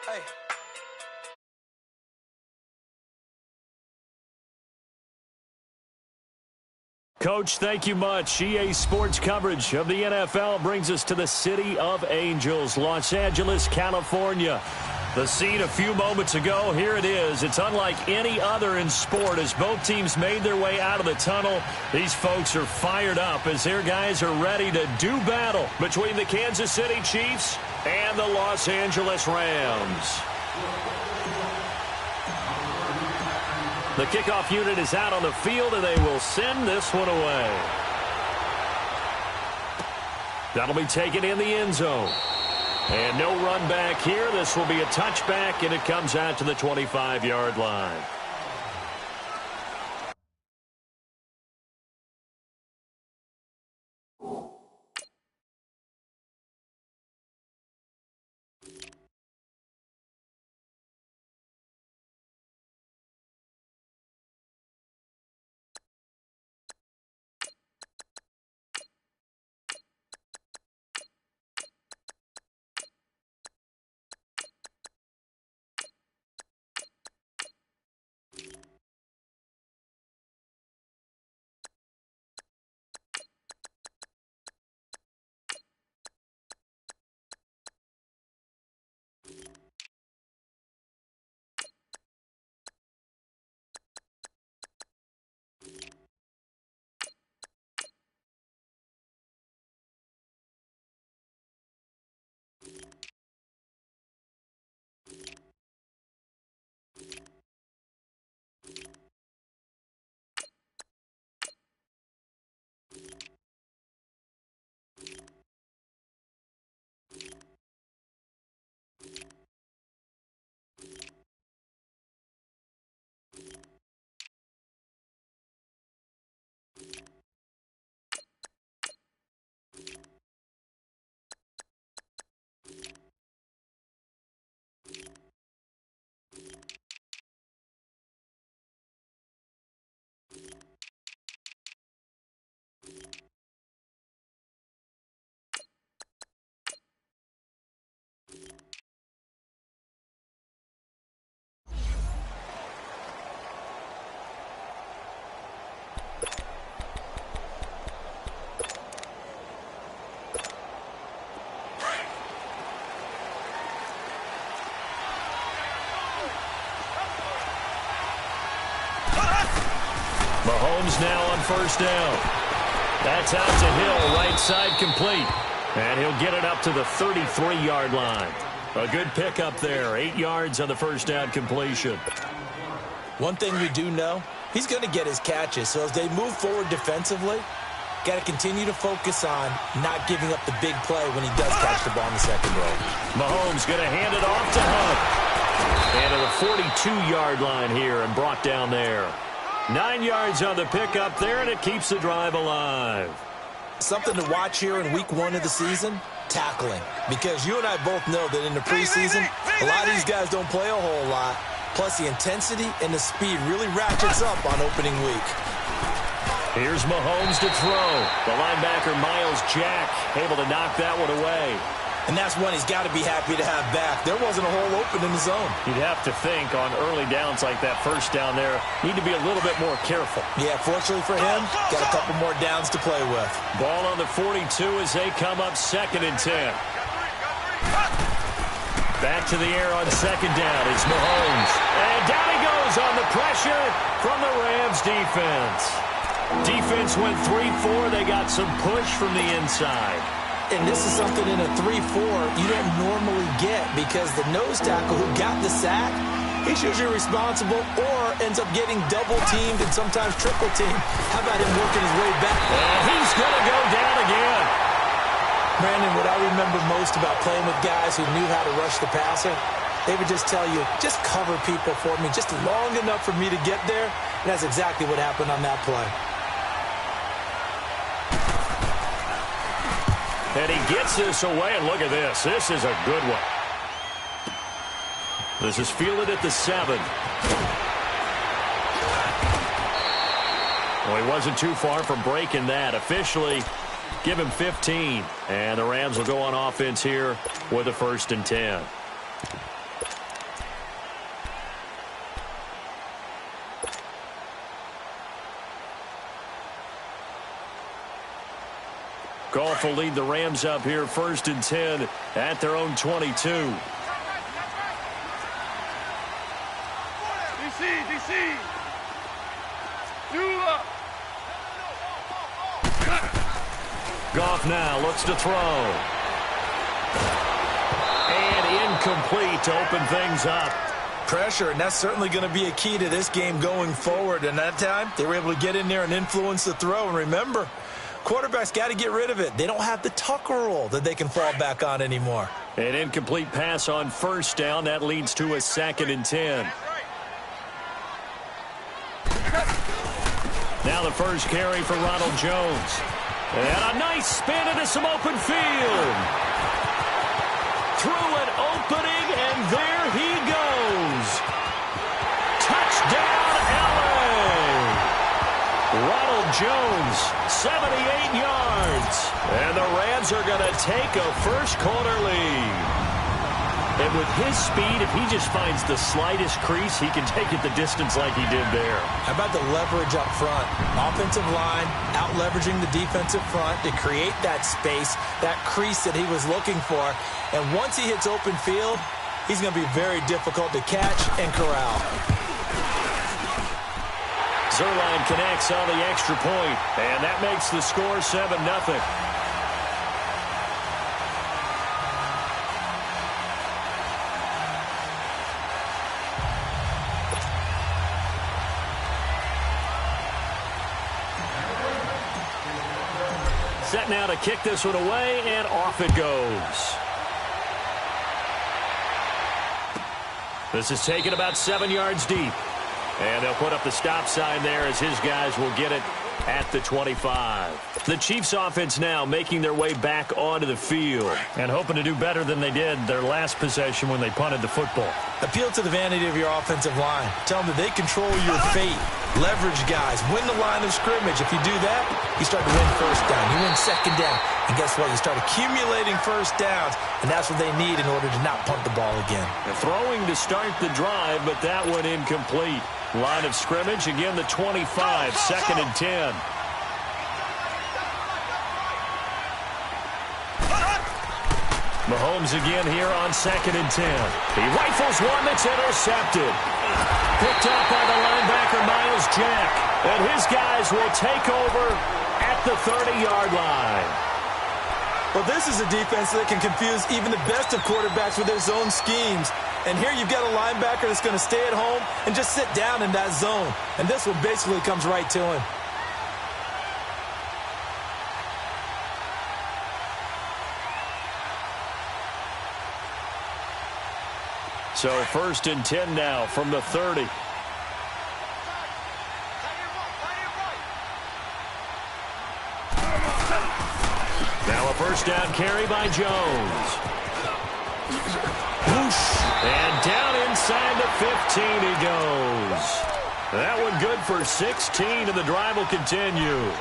Hey. Coach, thank you much. EA Sports coverage of the NFL brings us to the City of Angels, Los Angeles, California. The scene a few moments ago, here it is. It's unlike any other in sport as both teams made their way out of the tunnel. These folks are fired up as their guys are ready to do battle between the Kansas City Chiefs and the Los Angeles Rams. The kickoff unit is out on the field, and they will send this one away. That'll be taken in the end zone. And no run back here. This will be a touchback, and it comes out to the 25-yard line. Mahomes now on first down. That's out to Hill, right side complete. And he'll get it up to the 33-yard line. A good pickup there, 8 yards on the first down completion. One thing we do know, he's going to get his catches. So as they move forward defensively, got to continue to focus on not giving up the big play when he does catch the ball in the secondary. Mahomes going to hand it off to Hunt. And to the 42-yard line here and brought down there. 9 yards on the pickup there, and it keeps the drive alive. Something to watch here in week 1 of the season, tackling. Because you and I both know that in the preseason, a lot of these guys don't play a whole lot. Plus, the intensity and the speed really ratchets up on opening week. Here's Mahomes to throw. The linebacker, Miles Jack, able to knock that one away. And that's one he's got to be happy to have back. There wasn't a hole open in the zone. You'd have to think on early downs like that first down there, need to be a little bit more careful. Yeah, fortunately for him, got a couple more downs to play with. Ball on the 42 as they come up 2nd and 10. Back to the air on 2nd down. It's Mahomes. And down he goes on the pressure from the Rams defense. Defense went 3-4. They got some push from the inside. And this is something in a 3-4 you don't normally get because the nose tackle who got the sack, he's usually responsible or ends up getting double-teamed and sometimes triple-teamed. How about him working his way back? And he's going to go down again. Brandon, what I remember most about playing with guys who knew how to rush the passer, they would just tell you, just cover people for me, just long enough for me to get there. And that's exactly what happened on that play. And he gets this away, and look at this. This is a good one. This is fielded at the 7. Well, he wasn't too far from breaking that. Officially, give him 15. And the Rams will go on offense here with a 1st and 10. handoff will lead the Rams up here 1st and 10 at their own 22. DC. Goff now looks to throw. And incomplete to open things up. Pressure, and that's certainly going to be a key to this game going forward. And that time, they were able to get in there and influence the throw. And remember, quarterbacks got to get rid of it. They don't have the Tucker rule that they can fall back on anymore. An incomplete pass on 1st down. That leads to a 2nd and 10. Now the first carry for Ronald Jones. And a nice spin into some open field. Through an opening, and there he goes. Touchdown, LA! Ronald Jones, 78 yards. And the Rams are going to take a first-quarter lead. And with his speed, if he just finds the slightest crease, he can take it the distance like he did there. How about the leverage up front? Offensive line, out-leveraging the defensive front to create that space, that crease that he was looking for. And once he hits open field, he's going to be very difficult to catch and corral. Zerline connects on the extra point, and that makes the score 7-0. Set now to kick this one away, and off it goes. This is taken about 7 yards deep. And they'll put up the stop sign there as his guys will get it at the 25. The Chiefs offense now making their way back onto the field and hoping to do better than they did their last possession when they punted the football. Appeal to the vanity of your offensive line. Tell them that they control your fate. Leverage guys. Win the line of scrimmage. If you do that, you start to win 1st down. You win 2nd down. And guess what? You start accumulating 1st downs, and that's what they need in order to not punt the ball again. They're throwing to start the drive, but that one incomplete. Line of scrimmage, again the 25, 2nd and 10. Mahomes again here on 2nd and 10. He rifles one that's intercepted. Picked up by the linebacker, Miles Jack. And his guys will take over at the 30-yard line. Well, this is a defense that can confuse even the best of quarterbacks with their zone schemes. And here you've got a linebacker that's going to stay at home and just sit down in that zone. And this one basically comes right to him. So 1st and 10 now from the 30. Now a 1st down carry by Jones. Whoosh. And down inside the 15 he goes. That one good for 16, and the drive will continue.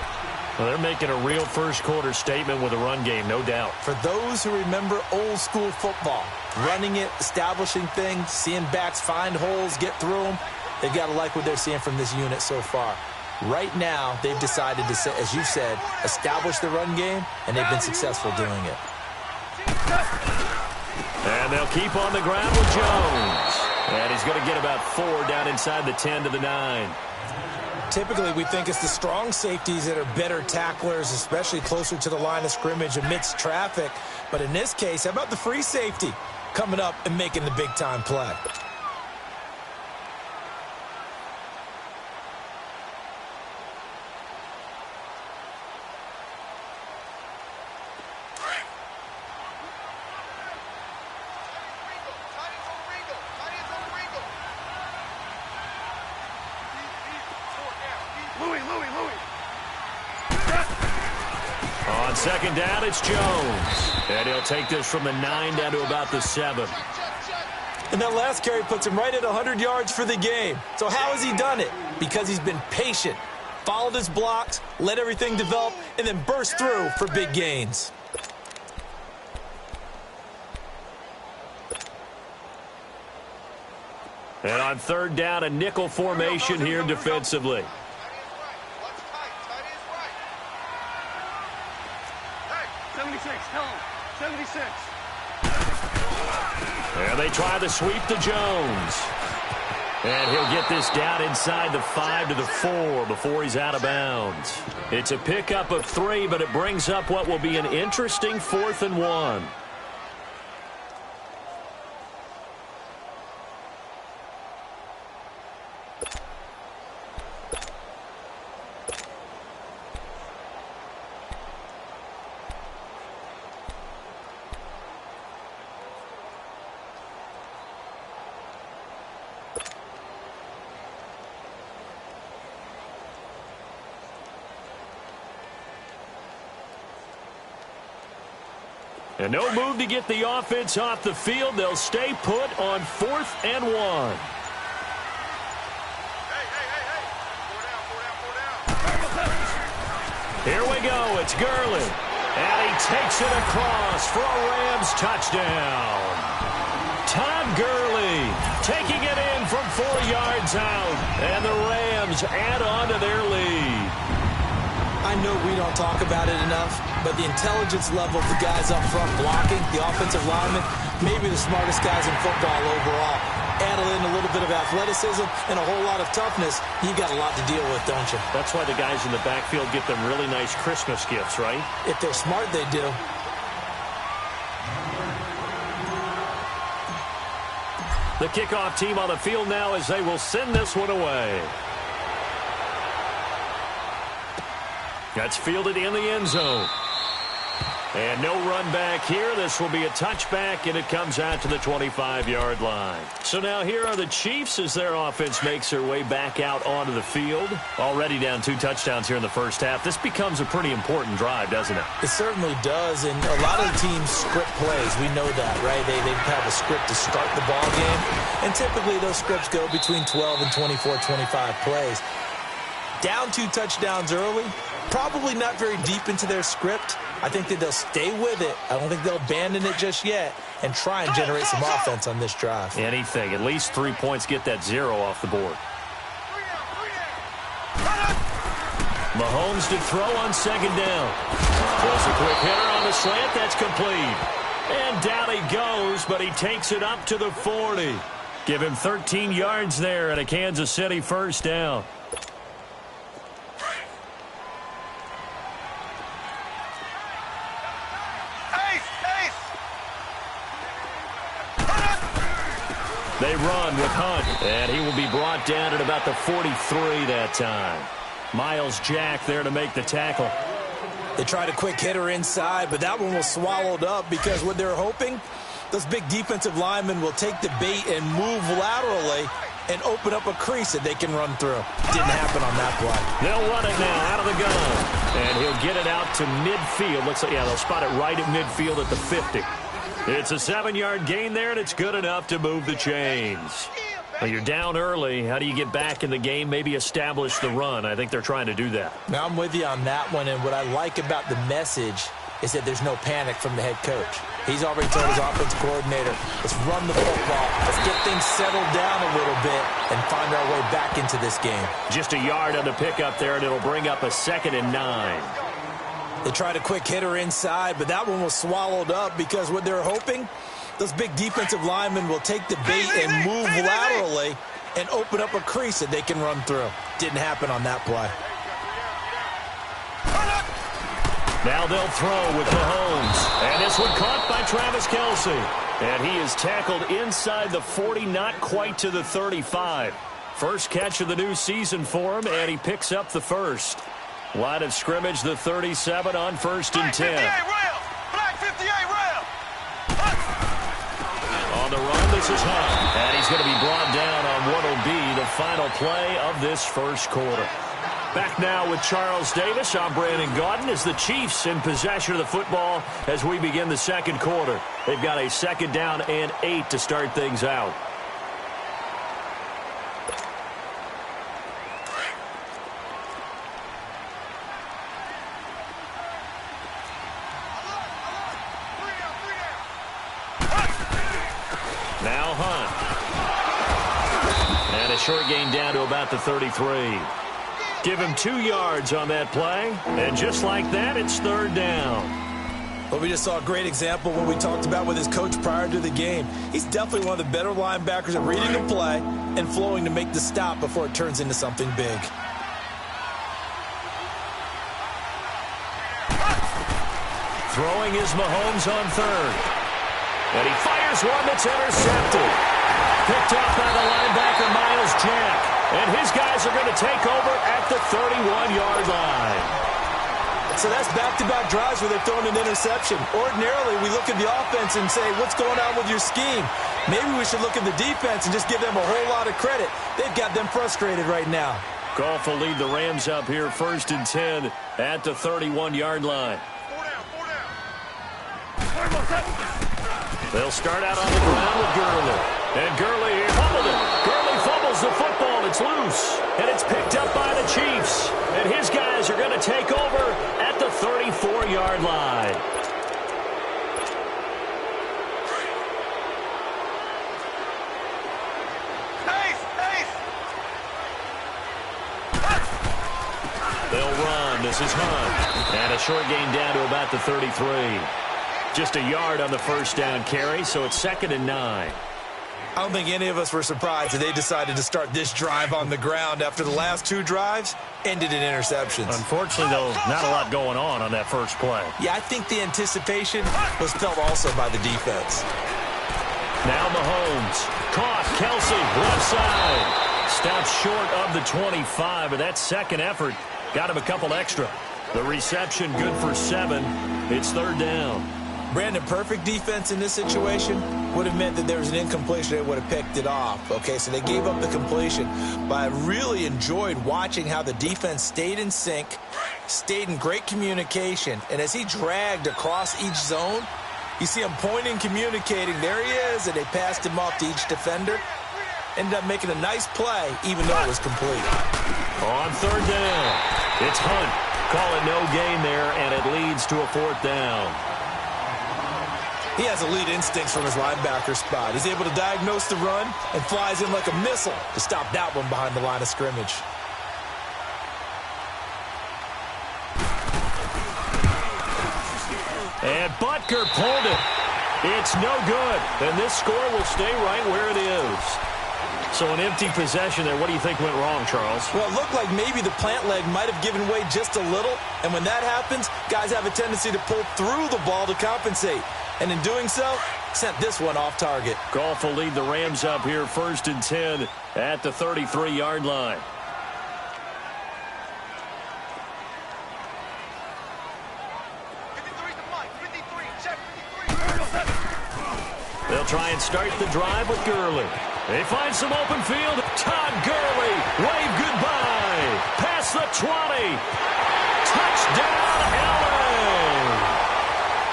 Well, they're making a real first-quarter statement with a run game, no doubt. For those who remember old-school football, running it, establishing things, seeing backs find holes, get through them, they've got to like what they're seeing from this unit so far. Right now, they've decided to, as you said, establish the run game, and they've been successful doing it. And they'll keep on the ground with Jones. And he's going to get about 4 down inside the 10 to the 9. Typically, we think it's the strong safeties that are better tacklers, especially closer to the line of scrimmage amidst traffic. But in this case, how about the free safety coming up and making the big-time play? On 2nd down, it's Jones. And he'll take this from the 9 down to about the 7. And that last carry puts him right at 100 yards for the game. So how has he done it? Because he's been patient, followed his blocks, let everything develop, and then burst through for big gains. And on 3rd down, a nickel formation here defensively. And they try the sweep to Jones. And he'll get this down inside the 5 to the 4 before he's out of bounds. It's a pickup of 3, but it brings up what will be an interesting 4th and 1. And no move to get the offense off the field. They'll stay put on 4th and 1. Here we go. It's Gurley. And he takes it across for a Rams touchdown. Todd Gurley taking it in from 4 yards out. And the Rams add on to their lead. I know we don't talk about it enough, but the intelligence level of the guys up front blocking, the offensive linemen, maybe the smartest guys in football overall. Add in a little bit of athleticism and a whole lot of toughness, you've got a lot to deal with, don't you? That's why the guys in the backfield get them really nice Christmas gifts, right? If they're smart, they do. The kickoff team on the field now as they will send this one away. That's fielded in the end zone. And no run back here. This will be a touchback, and it comes out to the 25-yard line. So now here are the Chiefs as their offense makes their way back out onto the field. Already down 2 touchdowns here in the first half. This becomes a pretty important drive, doesn't it? It certainly does, and a lot of the teams script plays. We know that, right? They have a script to start the ball game, and typically those scripts go between 12 and 24, 25 plays. Down 2 touchdowns early, probably not very deep into their script. I think that they'll stay with it. I don't think they'll abandon it just yet and try and generate some offense on this drive. Anything. At least 3 points, get that 0 off the board. Mahomes to throw on 2nd down. Throws a quick hitter on the slant. That's complete. And down he goes, but he takes it up to the 40. Give him 13 yards there at a Kansas City 1st down. They run with Hunt, and he will be brought down at about the 43 that time. Miles Jack there to make the tackle. They tried a quick hitter inside, but that one was swallowed up because what they're hoping, those big defensive linemen will take the bait and move laterally and open up a crease that they can run through. Didn't happen on that play. They'll run it now out of the gun, and he'll get it out to midfield. Looks like, yeah, they'll spot it right at midfield at the 50. It's a 7-yard gain there, and it's good enough to move the chains. Well, you're down early. How do you get back in the game, maybe establish the run? I think they're trying to do that. Now, I'm with you on that one, and what I like about the message is that there's no panic from the head coach. He's already told his offensive coordinator, let's run the football, let's get things settled down a little bit and find our way back into this game. Just a yard on the pickup there, and it'll bring up a 2nd and 9. They tried a quick hitter inside, but that one was swallowed up because what they're hoping, those big defensive linemen will take the bait and move laterally and open up a crease that they can run through. Didn't happen on that play. Now they'll throw with Mahomes. And this one caught by Travis Kelce. And he is tackled inside the 40, not quite to the 35. First catch of the new season for him, and he picks up the 1st. Line of scrimmage, the 37 on 1st and 10. Black 58 rail. On the run, this is Hunt. And he's going to be brought down on what will be the final play of this first quarter. Back now with Charles Davis. I'm Brandon Gaudin as the Chiefs in possession of the football as we begin the second quarter. They've got a 2nd down and 8 to start things out. Now Hunt. And a short gain down to about the 33. Give him 2 yards on that play. And just like that, it's 3rd down. Well, we just saw a great example of what we talked about with his coach prior to the game. He's definitely one of the better linebackers at reading the play and flowing to make the stop before it turns into something big. Throwing is Mahomes on third. And he fires one that's intercepted. Picked up by the linebacker, Myles Jack. And his guys are going to take over at the 31-yard line. So that's back-to-back drives where they're throwing an interception. Ordinarily, we look at the offense and say, what's going on with your scheme? Maybe we should look at the defense and just give them a whole lot of credit. They've got them frustrated right now. Goff will lead the Rams up here 1st and 10 at the 31-yard line. They'll start out on the ground with Gurley. And Gurley here fumbled it. Gurley fumbles the football. It's loose. And it's picked up by the Chiefs. And his guys are going to take over at the 34-yard line. They'll run. This is Hunt. And a short gain down to about the 33. Just a yard on the first down carry, so it's 2nd and 9. I don't think any of us were surprised that they decided to start this drive on the ground after the last 2 drives ended in interceptions. Unfortunately, though, not a lot going on that first play. Yeah, I think the anticipation was felt also by the defense. Now Mahomes. Caught. Kelsey, left side. Stops short of the 25, but that second effort got him a couple extra. The reception good for 7. It's 3rd down. Brandon, perfect defense in this situation would have meant that there was an incompletion. They would have picked it off. Okay, so they gave up the completion. But I really enjoyed watching how the defense stayed in sync, stayed in great communication. And as he dragged across each zone, you see him pointing, communicating. There he is, and they passed him off to each defender. Ended up making a nice play, even though it was complete. On 3rd down, it's Hunt. Call it no gain there, and it leads to a 4th down. He has elite instincts from his linebacker spot. He's able to diagnose the run and flies in like a missile to stop that one behind the line of scrimmage. And Butker pulled it. It's no good. And this score will stay right where it is. So an empty possession there. What do you think went wrong, Charles? Well, it looked like maybe the plant leg might have given way just a little. And when that happens, guys have a tendency to pull through the ball to compensate. And in doing so, sent this one off target. Goff will lead the Rams up here 1st and 10 at the 33-yard line. They'll try and start the drive with Gurley. They find some open field. Todd Gurley, wave goodbye. Past the 20. Touchdown, LA.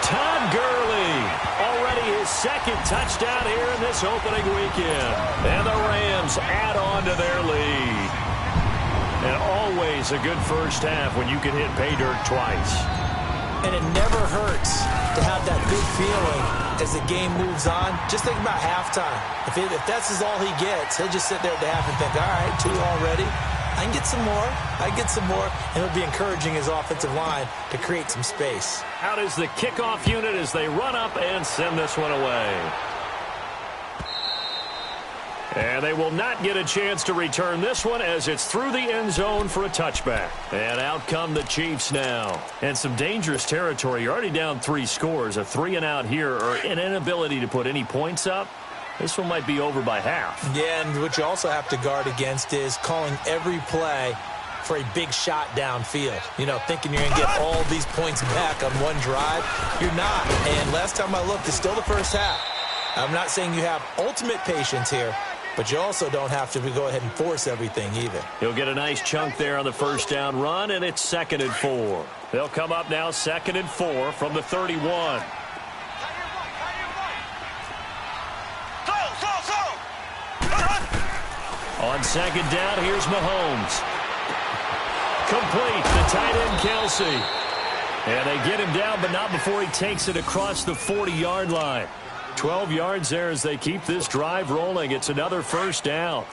Todd Gurley, already his 2nd touchdown here in this opening weekend. And the Rams add on to their lead. And always a good first half when you can hit pay dirt twice. And it never hurts to have that good feeling as the game moves on. Just think about halftime. If that's all he gets, he'll just sit there at the half and think, all right, 2 already. I can get some more. I can get some more. And it'll be encouraging his offensive line to create some space. Out is the kickoff unit as they run up and send this one away. And they will not get a chance to return this one as it's through the end zone for a touchback. And out come the Chiefs now. And some dangerous territory. You're already down 3 scores. A 3-and-out here or an inability to put any points up. This one might be over by half. Yeah, and what you also have to guard against is calling every play for a big shot downfield. You know, thinking you're going to get all these points back on one drive. You're not. And last time I looked, it's still the first half. I'm not saying you have ultimate patience here, but you also don't have to go ahead and force everything either. He'll get a nice chunk there on the first down run, and it's 2nd and 4. They'll come up now 2nd and 4 from the 31. On 2nd down, here's Mahomes. Complete, the tight end Kelsey. And they get him down, but not before he takes it across the 40-yard line. 12 yards there as they keep this drive rolling. It's another first down.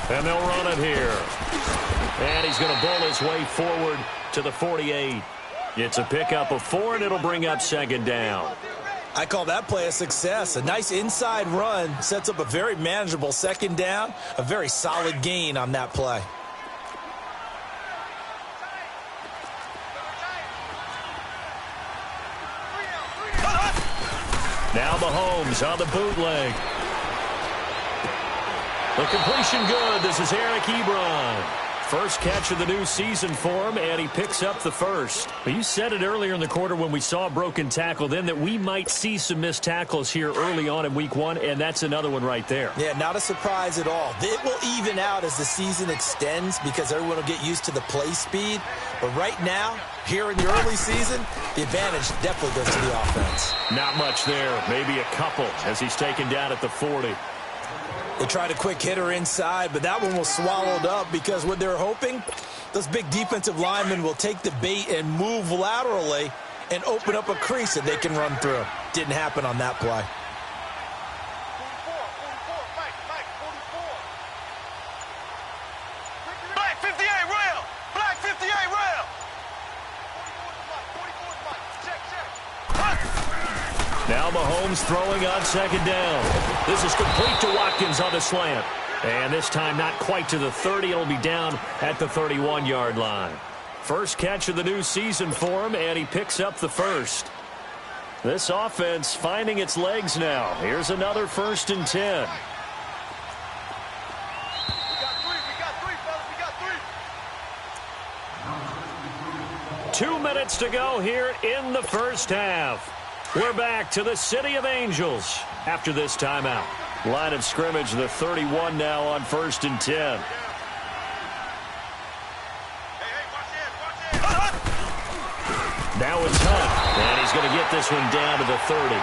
And they'll run it here. And he's going to bowl his way forward to the 48. It's a pickup of 4, and it'll bring up second down. I call that play a success. A nice inside run sets up a very manageable second down. A very solid gain on that play. Now Mahomes on the bootleg. The completion good. This is Eric Ebron. First catch of the new season for him, and he picks up the first. You said it earlier in the quarter when we saw a broken tackle then that we might see some missed tackles here early on in week 1, and that's another one right there. Yeah, not a surprise at all. It will even out as the season extends because everyone will get used to the play speed. But right now, here in the early season, the advantage definitely goes to the offense. Not much there, maybe a couple as he's taken down at the 40. They tried a quick hitter inside, but that one was swallowed up because what they're hoping, those big defensive linemen will take the bait and move laterally and open up a crease that they can run through. Didn't happen on that play. Black 58 rail. Black 58 rail. Now Mahomes throwing on second down. This is complete to Watkins on the slant. And this time not quite to the 30. It'll be down at the 31-yard line. First catch of the new season for him, and he picks up the first. This offense finding its legs now. Here's another 1st and 10. We got three, fellas. We got 3. 2 minutes to go here in the first half. We're back to the City of Angels after this timeout. Line of scrimmage, the 31 now on 1st and 10. Now it's Hunt, and he's going to get this one down to the 30.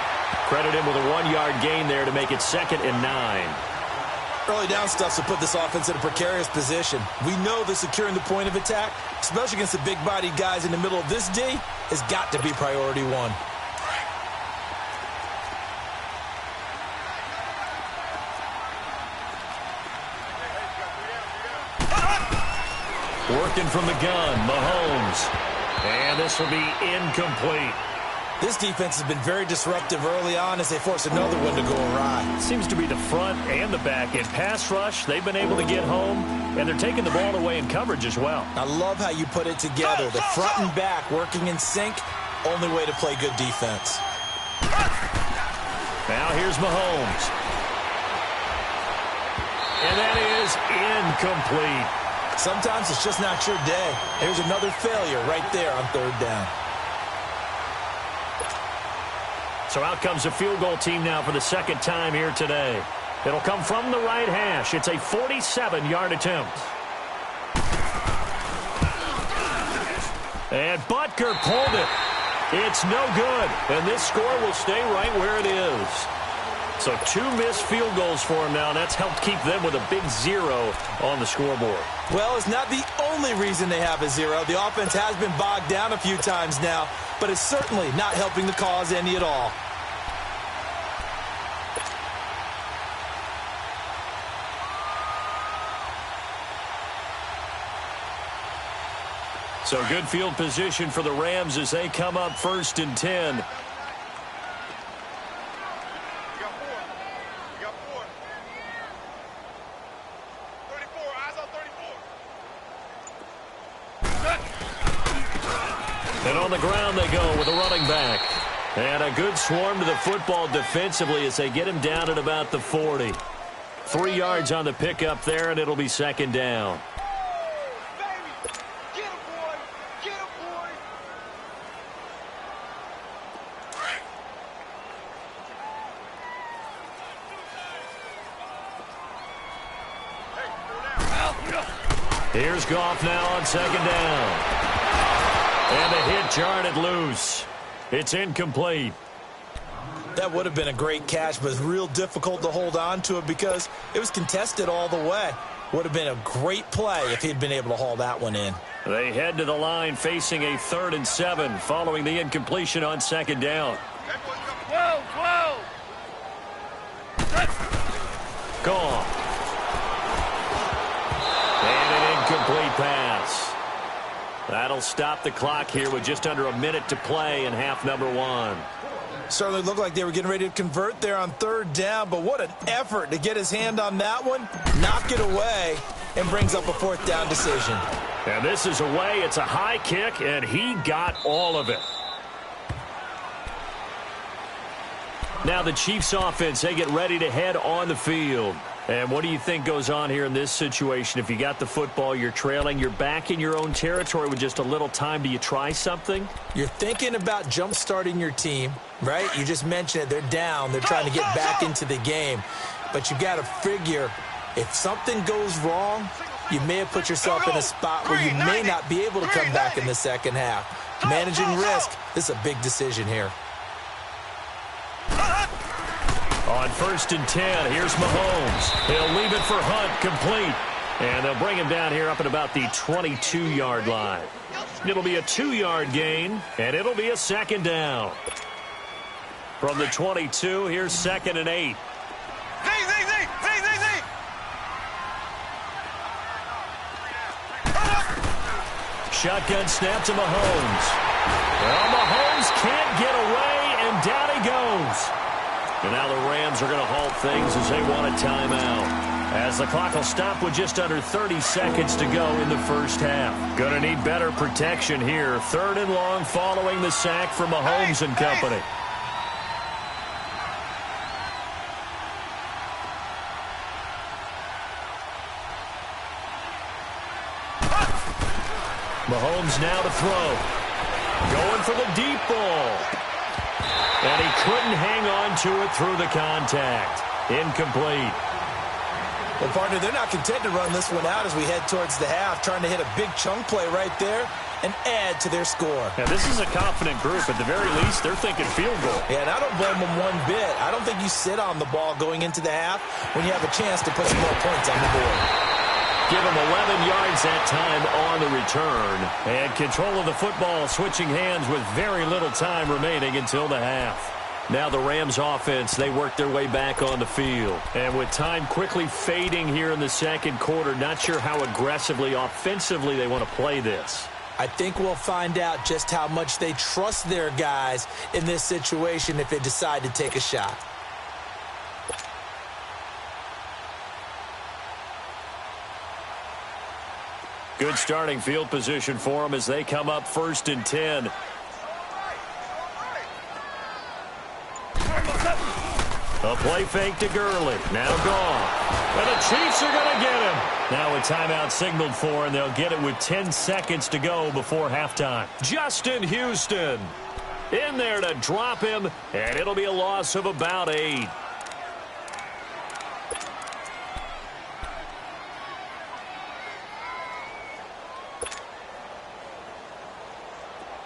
Credit him with a 1-yard gain there to make it 2nd and 9. Early down stuff to put this offense in a precarious position. We know that securing the point of attack, especially against the big-bodied guys in the middle of this D, has got to be priority 1. Working from the gun, Mahomes. And this will be incomplete. This defense has been very disruptive early on as they force another one to go awry. Seems to be the front and the back. In pass rush, they've been able to get home, and they're taking the ball away in coverage as well. I love how you put it together. The front and back working in sync, only way to play good defense. Now here's Mahomes. And that is incomplete. Sometimes it's just not your day. Here's another failure right there on 3rd down. So out comes a field goal team now for the 2nd time here today. It'll come from the right hash. It's a 47-yard attempt. And Butker pulled it. It's no good. And this score will stay right where it is. So 2 missed field goals for him now, and that's helped keep them with a big 0 on the scoreboard. Well, it's not the only reason they have a 0. The offense has been bogged down a few times now, but it's certainly not helping the cause any at all. So good field position for the Rams as they come up 1st and 10. And on the ground they go with a running back. And a good swarm to the football defensively as they get him down at about the 40. 3 yards on the pickup there, and it'll be 2nd down. Here's Goff now on 2nd down. And the hit jarred it loose. It's incomplete. That would have been a great catch, but it's real difficult to hold on to it because it was contested all the way. Would have been a great play if he'd been able to haul that one in. They head to the line facing a 3rd and 7 following the incompletion on 2nd down. Goff. That'll stop the clock here with just under a minute to play in half number one. Certainly looked like they were getting ready to convert there on third down, but what an effort to get his hand on that one, knock it away, and brings up a fourth down decision. And this is away. It's a high kick, and he got all of it. Now the Chiefs offense, they get ready to head on the field. And what do you think goes on here in this situation? If you got the football, you're trailing, you're back in your own territory with just a little time. Do you try something? You're thinking about jump-starting your team, right? You just mentioned it. They're down. They're trying to get back into the game. But you got to figure if something goes wrong, you may have put yourself in a spot where you may not be able to come back in the second half. Managing risk, this is a big decision here. On 1st and 10, here's Mahomes. He'll leave it for Hunt, complete. And they'll bring him down here up at about the 22-yard line. It'll be a 2-yard gain, and it'll be a second down. From the 22, here's 2nd and 8. Shotgun snap to Mahomes. Well, Mahomes can't get away, and down he goes. And now the Rams are going to halt things as they want a timeout. As the clock will stop with just under 30 seconds to go in the first half. Going to need better protection here. 3rd and long following the sack from Mahomes and company. Mahomes now to throw. Going for the deep ball. And he couldn't hang on to it through the contact. Incomplete. Well, partner, they're not content to run this one out as we head towards the half, trying to hit a big chunk play right there and add to their score. Yeah, this is a confident group. At the very least, they're thinking field goal. Yeah, and I don't blame them one bit. I don't think you sit on the ball going into the half when you have a chance to put some more points on the board. Give him 11 yards that time on the return. And control of the football switching hands with very little time remaining until the half. Now the Rams offense, they work their way back on the field. And with time quickly fading here in the second quarter, not sure how aggressively, offensively they want to play this. I think we'll find out just how much they trust their guys in this situation if they decide to take a shot. Good starting field position for them as they come up 1st and 10. A play fake to Gurley. Now gone. And the Chiefs are going to get him. Now a timeout signaled for, and they'll get it with 10 seconds to go before halftime. Justin Houston in there to drop him, and it'll be a loss of about 8.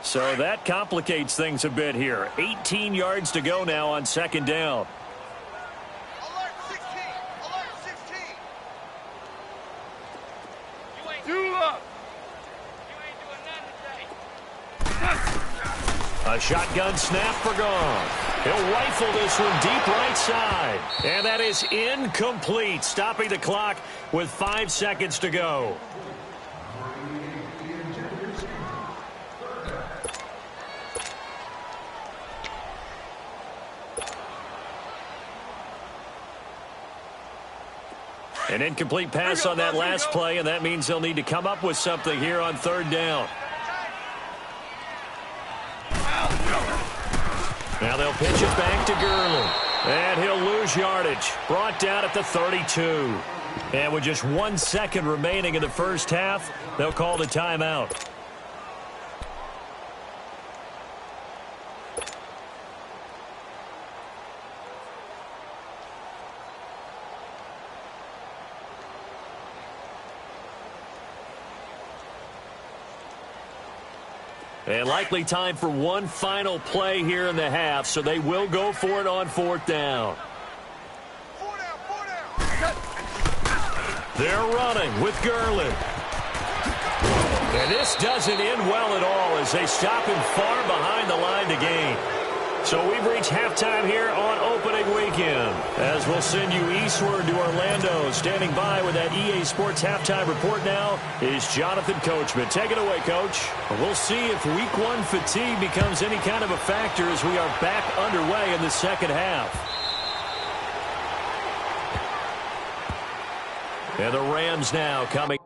So that complicates things a bit here. 18 yards to go now on 2nd down. Alert 16! Alert 16! You ain't doing up! You ain't doing nothing today. A shotgun snap for Gone. He'll rifle this one deep right side. And that is incomplete, stopping the clock with 5 seconds to go. An incomplete pass on that last play, and that means they'll need to come up with something here on 3rd down. Now they'll pitch it back to Gurley. And he'll lose yardage. Brought down at the 32. And with just 1 second remaining in the first half, they'll call the timeout. And likely time for one final play here in the half, so they will go for it on 4th down. They're running with Gurley. And this doesn't end well at all as they stop him far behind the line to gain. So we've reached halftime here on opening weekend. As we'll send you eastward to Orlando. Standing by with that EA Sports halftime report now is Jonathan Coachman. Take it away, Coach. We'll see if week one fatigue becomes any kind of a factor as we are back underway in the second half. And the Rams now coming.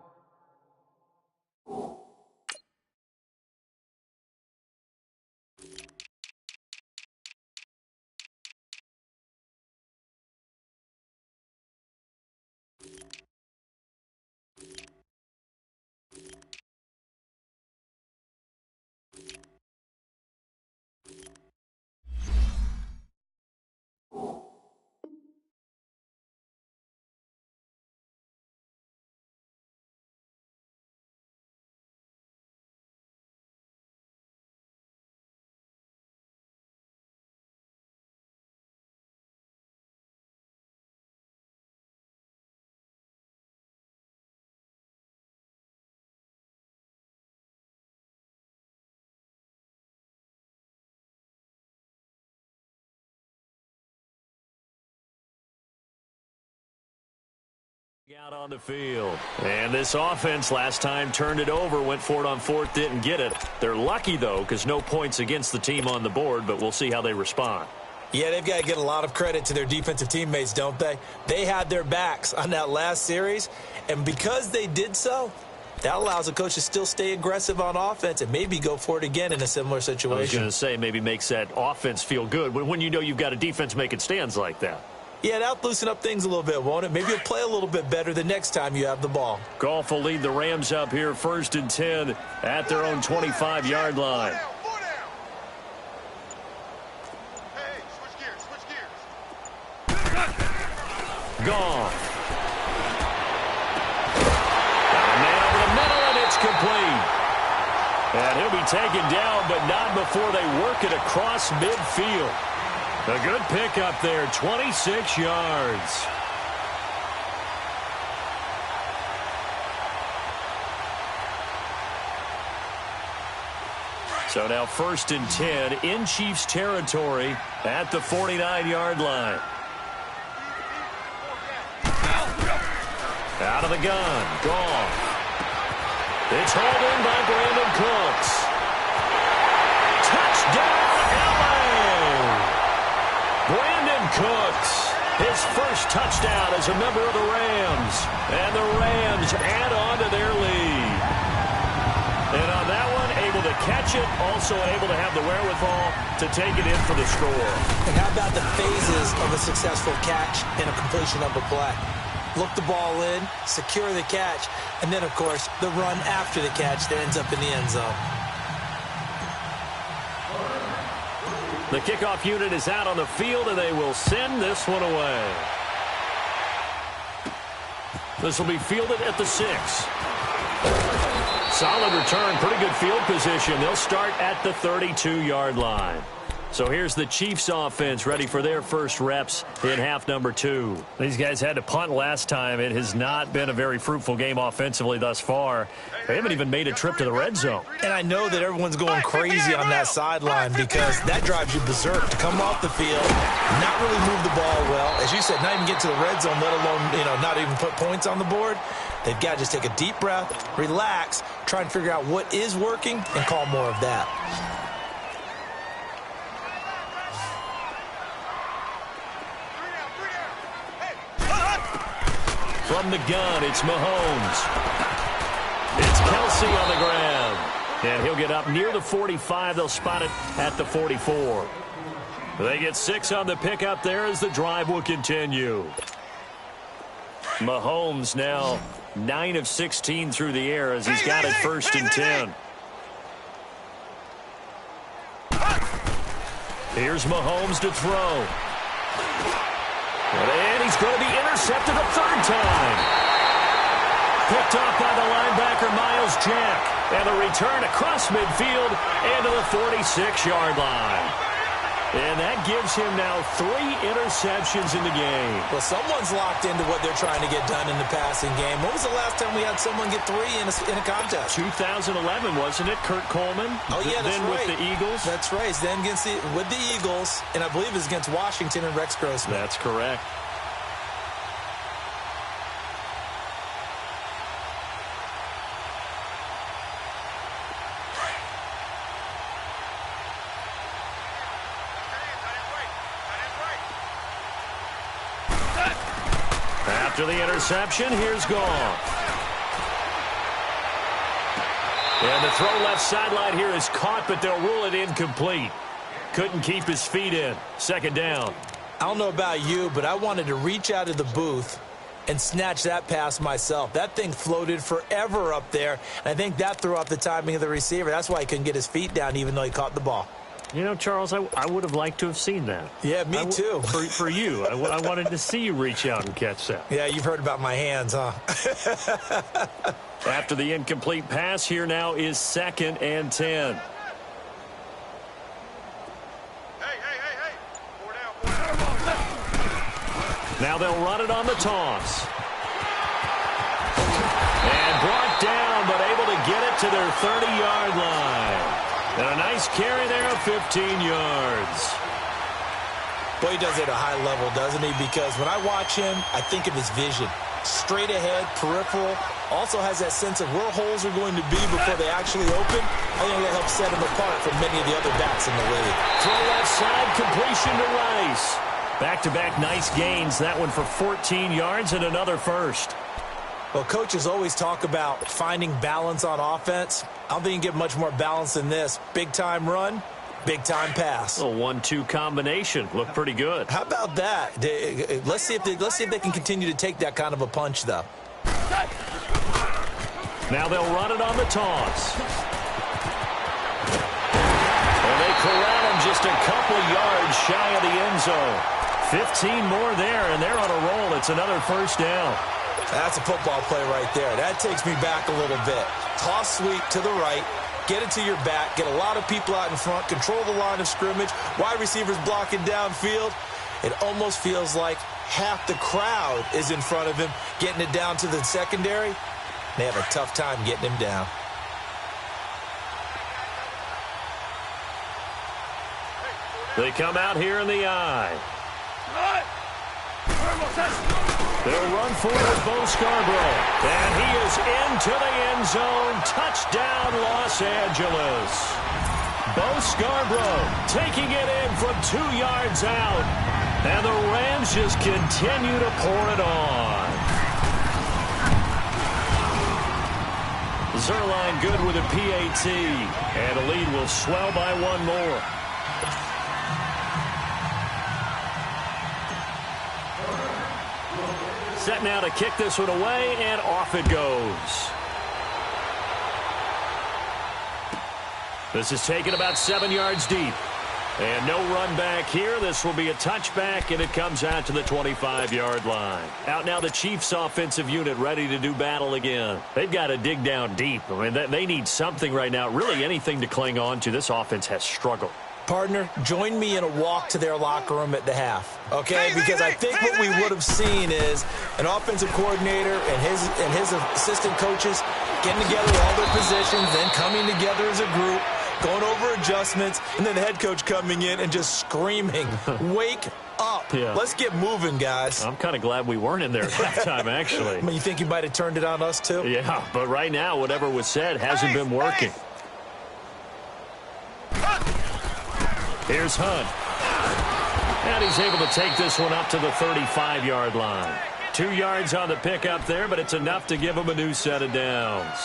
Out on the field. And this offense last time turned it over, went for it on fourth, didn't get it. They're lucky, though, because no points against the team on the board, but we'll see how they respond. Yeah, they've got to get a lot of credit to their defensive teammates, don't they? They had their backs on that last series, and because they did so, that allows the coach to still stay aggressive on offense and maybe go for it again in a similar situation. I was going to say, maybe makes that offense feel good when you know you've got a defense making stands like that. Yeah, that'll loosen up things a little bit, won't it? Maybe you'll play a little bit better the next time you have the ball. Goff will lead the Rams up here 1st and 10 at their own 25-yard line. Hey, switch gears. Goff. Got a man over the middle, and it's complete. And he'll be taken down, but not before they work it across midfield. A good pickup there, 26 yards. So now 1st and 10 in Chiefs territory at the 49-yard line. Out of the gun, Goff. It's hauled in by Brandon Cooks. Touchdown, LA! Brandon Cooks, his first touchdown as a member of the Rams. And the Rams add on to their lead. And on that one, able to catch it, also able to have the wherewithal to take it in for the score. And how about the phases of a successful catch and a completion of a play? Look the ball in, secure the catch, and then, of course, the run after the catch that ends up in the end zone. The kickoff unit is out on the field, and they will send this one away. This will be fielded at the 6. Solid return, pretty good field position. They'll start at the 32-yard line. So here's the Chiefs offense ready for their first reps in half number 2. These guys had to punt last time. It has not been a very fruitful game offensively thus far. They haven't even made a trip to the red zone. And I know that everyone's going crazy on that sideline because that drives you berserk to come off the field, not really move the ball well. As you said, not even get to the red zone, let alone, not even put points on the board. They've got to just take a deep breath, relax, try and figure out what is working, and call more of that. From the gun, it's Mahomes. It's Kelsey on the ground. And he'll get up near the 45. They'll spot it at the 44. They get 6 on the pickup there as the drive will continue. Mahomes now 9 of 16 through the air as he's got it 1st and 10. Here's Mahomes to throw. And he's going to be intercepted a 3rd time. Picked off by the linebacker, Miles Jack. And the return across midfield and to the 46-yard line. And that gives him now 3 interceptions in the game. Well, someone's locked into what they're trying to get done in the passing game. When was the last time we had someone get 3 in a contest? 2011, wasn't it? Kurt Coleman? Oh, yeah, that's then right. With the Eagles? That's right. Then with the Eagles, and I believe it's against Washington and Rex Grossman. That's correct. After the interception, here's Goff. And the throw left sideline here is caught, but they'll rule it incomplete. Couldn't keep his feet in. Second down. I don't know about you, but I wanted to reach out of the booth and snatch that pass myself. That thing floated forever up there, and I think that threw off the timing of the receiver. That's why he couldn't get his feet down even though he caught the ball. You know, Charles, I would have liked to have seen that. Yeah, me too. For you. I wanted to see you reach out and catch that. Yeah, you've heard about my hands, huh? After the incomplete pass, here now is 2nd and 10. Hey. 4 down. Now they'll run it on the toss. And brought down, but able to get it to their 30-yard line. And a nice carry there of 15 yards. Boy, he does it at a high level, doesn't he? Because when I watch him, I think of his vision. Straight ahead, peripheral. Also has that sense of where holes are going to be before they actually open. I think that helps set him apart from many of the other backs in the league. Throw left side, completion to Rice. Back-to-back nice gains. That one for 14 yards and another first. Well, coaches always talk about finding balance on offense. I don't think you can get much more balance than this. Big-time run, big-time pass. A 1-2 combination. Looked pretty good. How about that? Let's see if they can continue to take that kind of a punch, though. Now they'll run it on the toss. And they corral him just a couple yards shy of the end zone. 15 more there, and they're on a roll. It's another first down. That's a football play right there. That takes me back a little bit. Toss sweep to the right. Get it to your back. Get a lot of people out in front. Control the line of scrimmage. Wide receivers blocking downfield. It almost feels like half the crowd is in front of him, getting it down to the secondary. They have a tough time getting him down. They come out here in the eye. They'll run forward with Bo Scarborough. And he is into the end zone. Touchdown, Los Angeles. Bo Scarborough taking it in from 2 yards out. And the Rams just continue to pour it on. Zerline good with a PAT. And a lead will swell by 1 more. Set now to kick this one away, and off it goes. This is taken about 7 yards deep. And no run back here. This will be a touchback, and it comes out to the 25-yard line. Out now the Chiefs' offensive unit ready to do battle again. They've got to dig down deep. I mean, they need something right now, really anything to cling on to. This offense has struggled. Partner, join me in a walk to their locker room at the half, okay? Because I think what we would have seen is an offensive coordinator and his assistant coaches getting together all their positions, then coming together as a group, going over adjustments, and then the head coach coming in and just screaming, wake up. Yeah. Let's get moving, guys. I'm kind of glad we weren't in there at that time, actually. I mean, you think you might have turned it on us, too? Yeah, but right now, whatever was said hasn't been working. Here's Hunt. And he's able to take this one up to the 35-yard line. 2 yards on the pickup there, but it's enough to give him a new set of downs.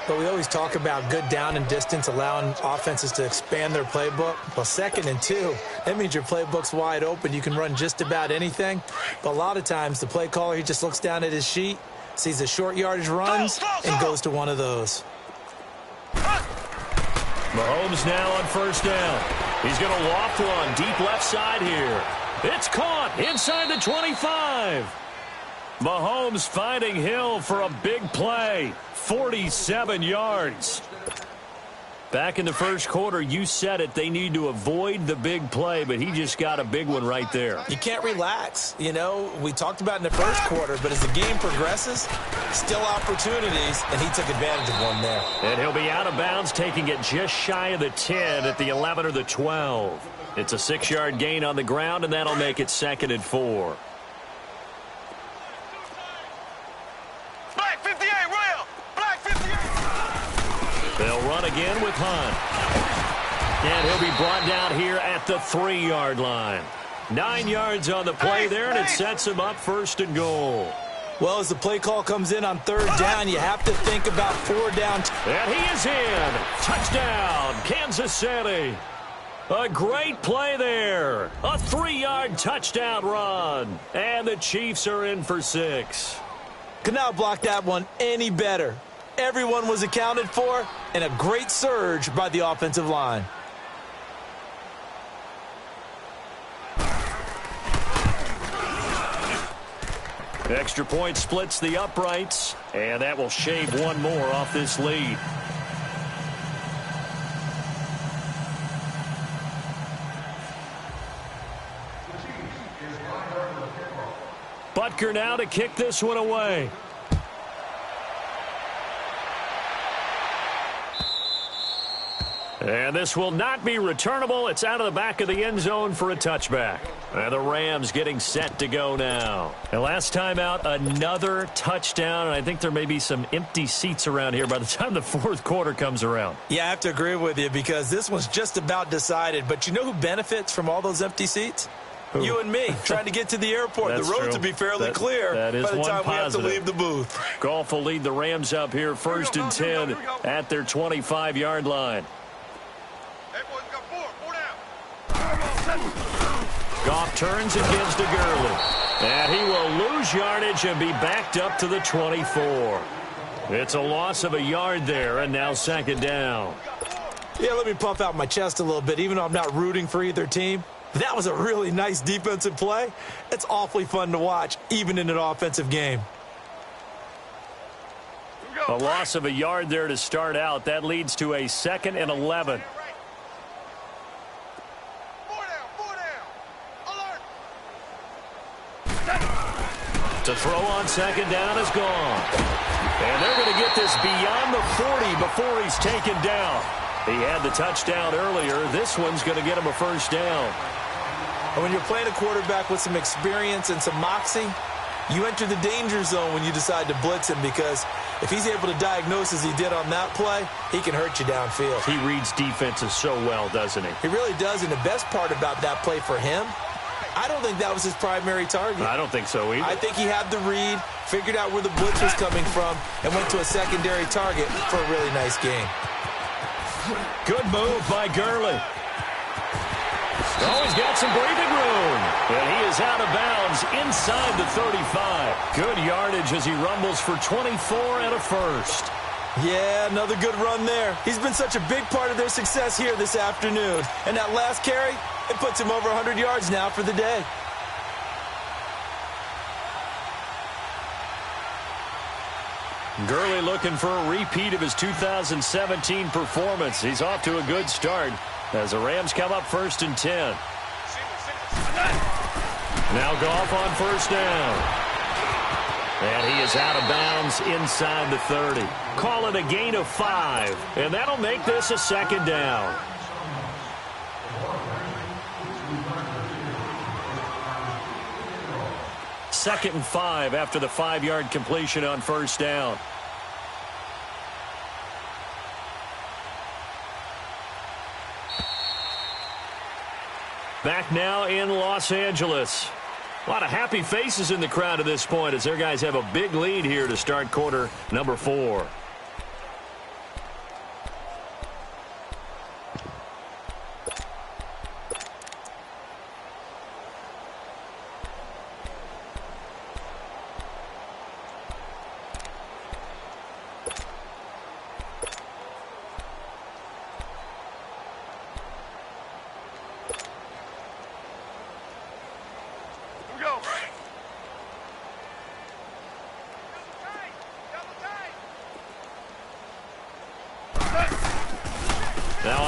But we always talk about good down and distance, allowing offenses to expand their playbook. Well, 2nd and 2, that means your playbook's wide open. You can run just about anything. But a lot of times, the play caller, he just looks down at his sheet, sees the short yardage runs, and goes to one of those. Mahomes now on first down. He's going to loft one deep left side here. It's caught inside the 25. Mahomes finding Hill for a big play. 47 yards. Back in the first quarter, you said it. They need to avoid the big play, but he just got a big one right there. You can't relax. You know, we talked about in the first quarter, but as the game progresses, still opportunities, and he took advantage of one there. And he'll be out of bounds, taking it just shy of the 10 at the 11 or the 12. It's a 6-yard gain on the ground, and that'll make it 2nd and 4. Black 58, rail! Black 58! They'll run again with Hunt. And he'll be brought down here at the 3-yard line. 9 yards on the play there, and it sets him up 1st and goal. Well, as the play call comes in on 3rd down, you have to think about 4 down. And he is in. Touchdown, Kansas City. A great play there. A 3-yard touchdown run. And the Chiefs are in for 6. Could not block that one any better. Everyone was accounted for, and a great surge by the offensive line. Extra point splits the uprights, and that will shave one more off this lead. Butker now to kick this one away. And this will not be returnable. It's out of the back of the end zone for a touchback. And the Rams getting set to go now. And last time out, another touchdown. And I think there may be some empty seats around here by the time the 4th quarter comes around. Yeah, I have to agree with you because this one's just about decided. But you know who benefits from all those empty seats? Who? You and me, trying to get to the airport. The roads will be fairly clear by the time we have to leave the booth. Goff will lead the Rams up here 1st and 10 at their 25-yard line. Goff turns and gives to Gurley. And he will lose yardage and be backed up to the 24. It's a loss of a yard there, and now 2nd down. Yeah, let me puff out my chest a little bit, even though I'm not rooting for either team. That was a really nice defensive play. It's awfully fun to watch, even in an offensive game. A loss of a yard there to start out. That leads to a 2nd and 11. To throw on 2nd down is gone. And they're going to get this beyond the 40 before he's taken down. He had the touchdown earlier. This one's going to get him a 1st down. And when you're playing a quarterback with some experience and some moxie, you enter the danger zone when you decide to blitz him because if he's able to diagnose as he did on that play, he can hurt you downfield. He reads defenses so well, doesn't he? He really does, and the best part about that play for him, I don't think that was his primary target. I don't think so either. I think he had the read, figured out where the blitz was coming from, and went to a secondary target for a really nice game. Good move by Gurley. Oh, he's got some breathing room. And he is out of bounds inside the 35. Good yardage as he rumbles for 24 and a 1st. Yeah, another good run there. He's been such a big part of their success here this afternoon. And that last carry, it puts him over 100 yards now for the day. Gurley looking for a repeat of his 2017 performance. He's off to a good start as the Rams come up 1st and 10. Now Goff on 1st down. And he is out of bounds inside the 30. Call it a gain of 5. And that'll make this a 2nd down. Second and 5 after the 5-yard completion on 1st down. Back now in Los Angeles. A lot of happy faces in the crowd at this point as their guys have a big lead here to start quarter number 4.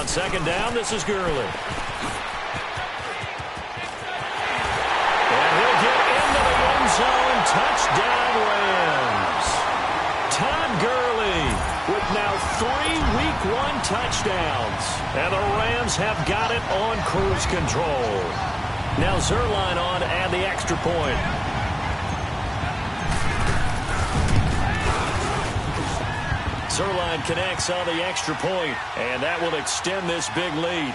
On second down, this is Gurley. And he'll get into the end zone. Touchdown, Rams. Todd Gurley with now 3 Week 1 touchdowns. And the Rams have got it on cruise control. Now Zerline on to add the extra point. Zerline connects on the extra point, and that will extend this big lead.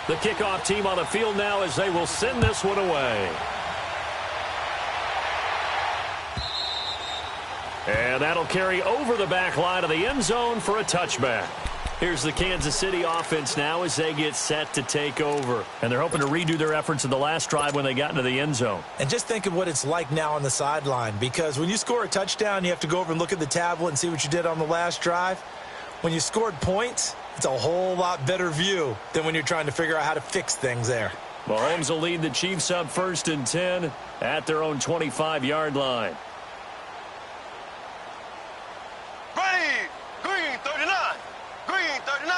The kickoff team on the field now as they will send this one away. And that'll carry over the back line of the end zone for a touchback. Here's the Kansas City offense now as they get set to take over. And they're hoping to redo their efforts in the last drive when they got into the end zone. And just think of what it's like now on the sideline, because when you score a touchdown, you have to go over and look at the tablet and see what you did on the last drive. When you scored points, it's a whole lot better view than when you're trying to figure out how to fix things there. Mahomes will lead the Chiefs up 1st and 10 at their own 25-yard line. Green 39. Green 39.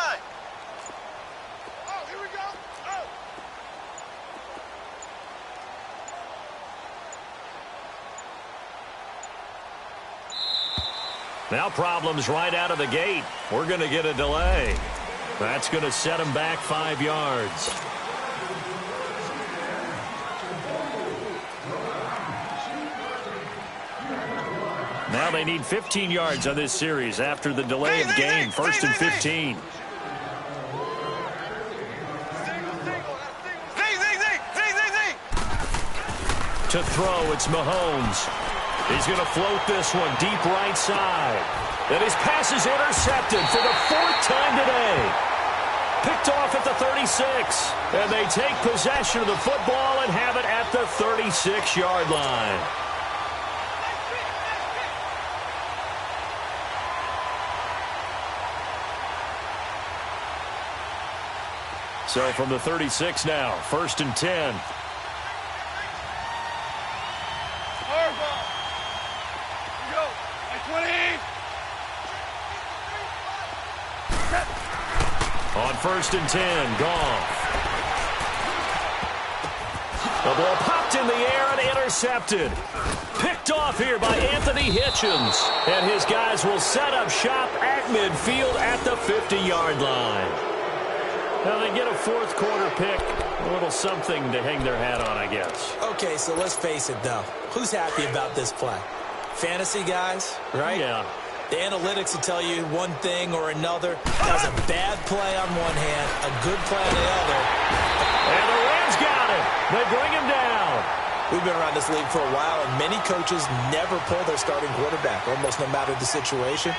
Oh, here we go. Oh. Now problems right out of the gate. We're going to get a delay. That's going to set him back 5 yards. Now they need 15 yards on this series after the delay of game. 1st and 15. To throw, it's Mahomes. He's going to float this one deep right side. And his pass is intercepted for the 4th time today. Picked off at the 36. And they take possession of the football and have it at the 36-yard line. So from the 36 now, 1st and 10. On 1st and 10, Goff. The ball popped in the air and intercepted. Picked off here by Anthony Hitchens. And his guys will set up shop at midfield at the 50-yard line. Now they get a 4th quarter pick. A little something to hang their hat on, I guess. Okay, so let's face it, though. Who's happy about this play? Fantasy guys, right? Yeah. The analytics will tell you one thing or another. That was a bad play on one hand, a good play on the other. And the Rams got him. They bring him down. We've been around this league for a while, and many coaches never pull their starting quarterback, almost no matter the situation.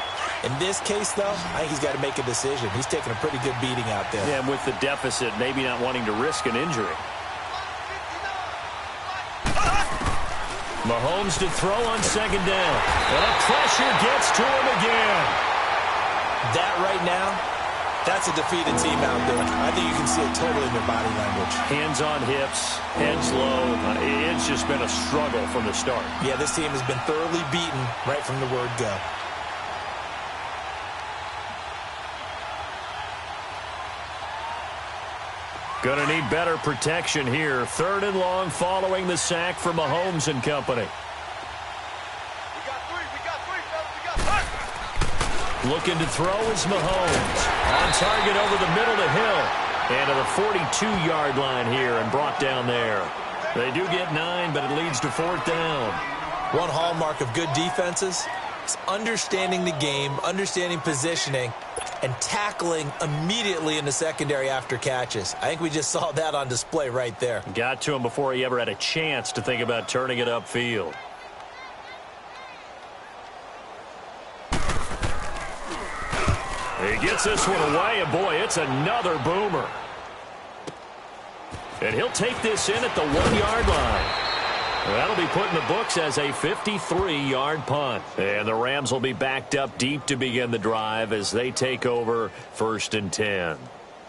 In this case, though, I think he's got to make a decision. He's taking a pretty good beating out there. Yeah, and with the deficit, maybe not wanting to risk an injury. Mahomes to throw on 2nd down. And the pressure gets to him again. That right now, that's a defeated team out there. I think you can see it totally in their body language. Hands on hips, heads low. It's just been a struggle from the start. Yeah, this team has been thoroughly beaten right from the word go. Going to need better protection here. 3rd and long following the sack for Mahomes and company. We got three. Looking to throw is Mahomes. On target over the middle to Hill. And to the 42-yard line here and brought down there. They do get 9, but it leads to 4th down. One hallmark of good defenses is understanding the game, understanding positioning, and tackling immediately in the secondary after catches. I think we just saw that on display right there. Got to him before he ever had a chance to think about turning it upfield. He gets this one away, and boy, it's another boomer. And he'll take this in at the 1-yard line. That'll be put in the books as a 53-yard punt. And the Rams will be backed up deep to begin the drive as they take over 1st and 10.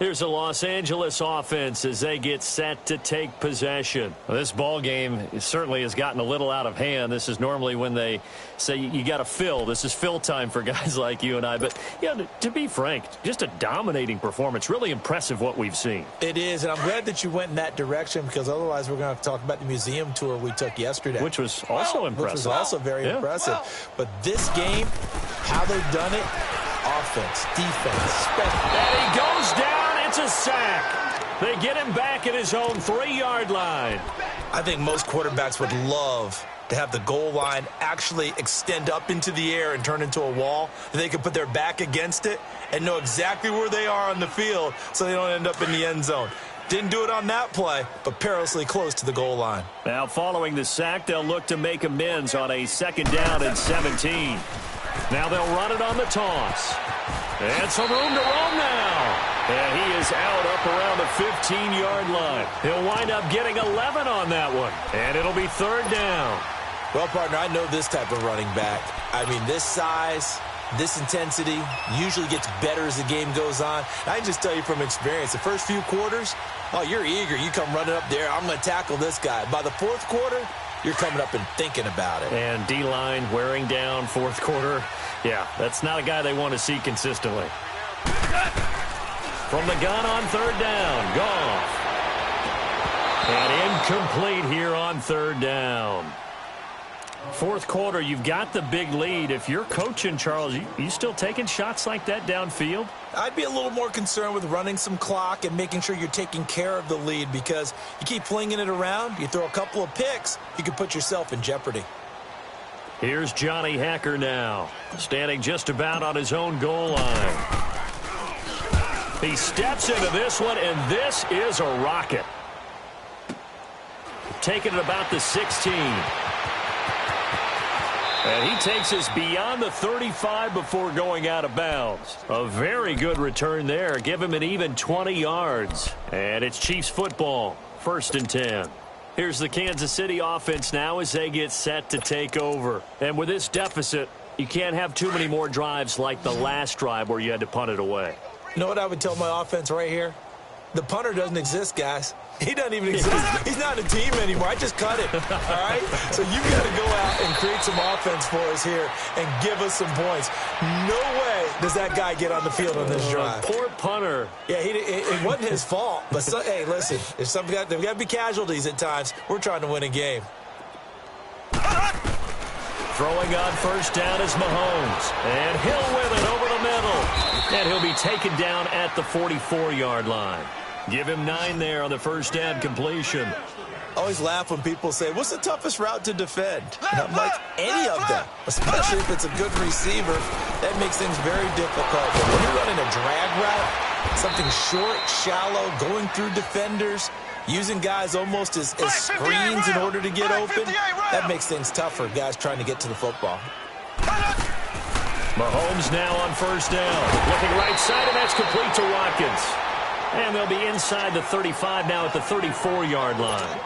Here's the Los Angeles offense as they get set to take possession. Well, this ball game certainly has gotten a little out of hand. This is normally when they say you got to fill. This is fill time for guys like you and I. But, yeah, to be frank, just a dominating performance. Really impressive what we've seen. It is, and I'm glad that you went in that direction because otherwise we're going to have to talk about the museum tour we took yesterday. Which was also impressive. Which was also very impressive. But this game, how they've done it, offense, defense, special. And he goes down. It's a sack. They get him back at his own 3-yard line. I think most quarterbacks would love to have the goal line actually extend up into the air and turn into a wall. They can put their back against it and know exactly where they are on the field so they don't end up in the end zone. Didn't do it on that play, but perilously close to the goal line. Now, following the sack, they'll look to make amends on a 2nd down and 17. Now they'll run it on the toss. And some room to roam now. And he is out up around the 15-yard line. He'll wind up getting 11 on that one. And it'll be 3rd down. Well, partner, I know this type of running back. I mean, this size, this intensity usually gets better as the game goes on. I can just tell you from experience, the first few quarters, oh, you're eager. You come running up there. I'm going to tackle this guy. By the 4th quarter, you're coming up and thinking about it. And D-line wearing down 4th quarter. Yeah, that's not a guy they want to see consistently. From the gun on 3rd down, Goff. And incomplete here on 3rd down. 4th quarter, you've got the big lead. If you're coaching, Charles, you still taking shots like that downfield? I'd be a little more concerned with running some clock and making sure you're taking care of the lead because you keep flinging it around, you throw a couple of picks, you can put yourself in jeopardy. Here's Johnny Hacker now, standing just about on his own goal line. He steps into this one, and this is a rocket. Taking it about the 16. And he takes us beyond the 35 before going out of bounds. A very good return there. Give him an even 20 yards. And it's Chiefs football, 1st and 10. Here's the Kansas City offense now as they get set to take over. And with this deficit, you can't have too many more drives like the last drive where you had to punt it away. You know what I would tell my offense right here? The punter doesn't exist, guys. He doesn't even exist. He's not a team anymore. I just cut it, all right? So you got to go out and create some offense for us here and give us some points. No way does that guy get on the field on this drive. Poor punter. Yeah, it wasn't his fault. But, hey, listen, there's got to be casualties at times. We're trying to win a game. Throwing on 1st down is Mahomes. And he'll win it over the middle. And he'll be taken down at the 44-yard line. Give him 9 there on the 1st down completion. I always laugh when people say, what's the toughest route to defend? And I'm like, any of them, especially if it's a good receiver. That makes things very difficult. But when you're running a drag route, something short, shallow, going through defenders, using guys almost as screens in order to get open, that makes things tougher, guys trying to get to the football. Mahomes now on 1st down. Looking right side, and that's complete to Watkins. And they'll be inside the 35 now at the 34-yard line.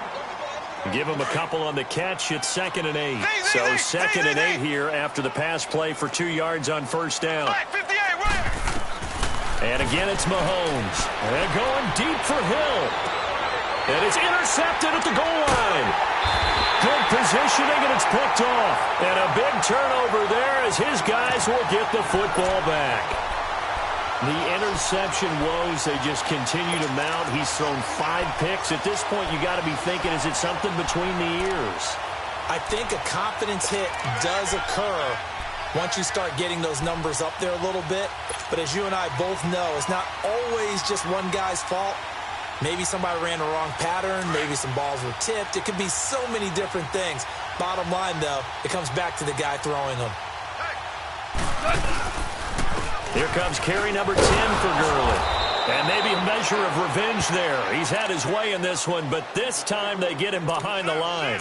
Give him a couple on the catch. It's 2nd and 8. So 2nd and 8 here after the pass play for 2 yards on 1st down. And again, it's Mahomes. And going deep for Hill. And it's intercepted at the goal line. Good positioning, and it's picked off. And a big turnover there as his guys will get the football back. The interception woes, they just continue to mount. He's thrown 5 picks. At this point, you got to be thinking, is it something between the ears? I think a confidence hit does occur once you start getting those numbers up there a little bit. But as you and I both know, it's not always just one guy's fault. Maybe somebody ran the wrong pattern. Maybe some balls were tipped. It could be so many different things. Bottom line, though, it comes back to the guy throwing them. Here comes carry number 10 for Gurley. And maybe a measure of revenge there. He's had his way in this one, but this time they get him behind the line.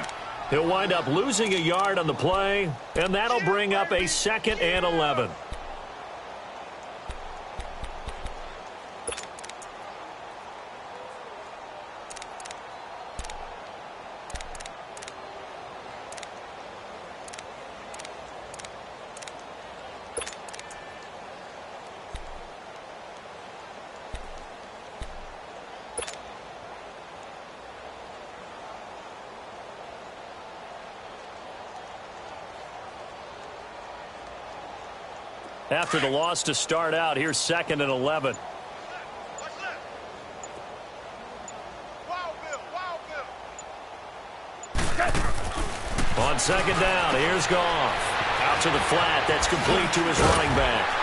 He'll wind up losing a yard on the play, and that'll bring up a 2nd and 11. After the loss to start out, here's 2nd and 11. On 2nd down, here's Goff. Out to the flat. That's complete to his running back.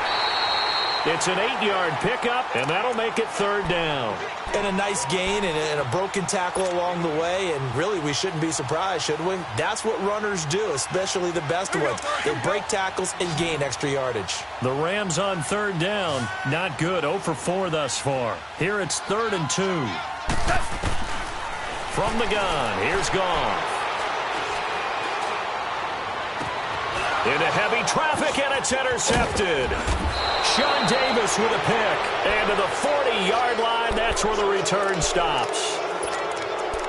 It's an 8-yard pickup, and that'll make it 3rd down. And a nice gain and a broken tackle along the way, and really we shouldn't be surprised, should we? That's what runners do, especially the best ones. They break tackles and gain extra yardage. The Rams on 3rd down. Not good. 0 for 4 thus far. Here it's 3rd and 2. From the gun, here's Goff. Into heavy traffic, and it's intercepted. Sean Davis with a pick. And to the 40-yard line, that's where the return stops.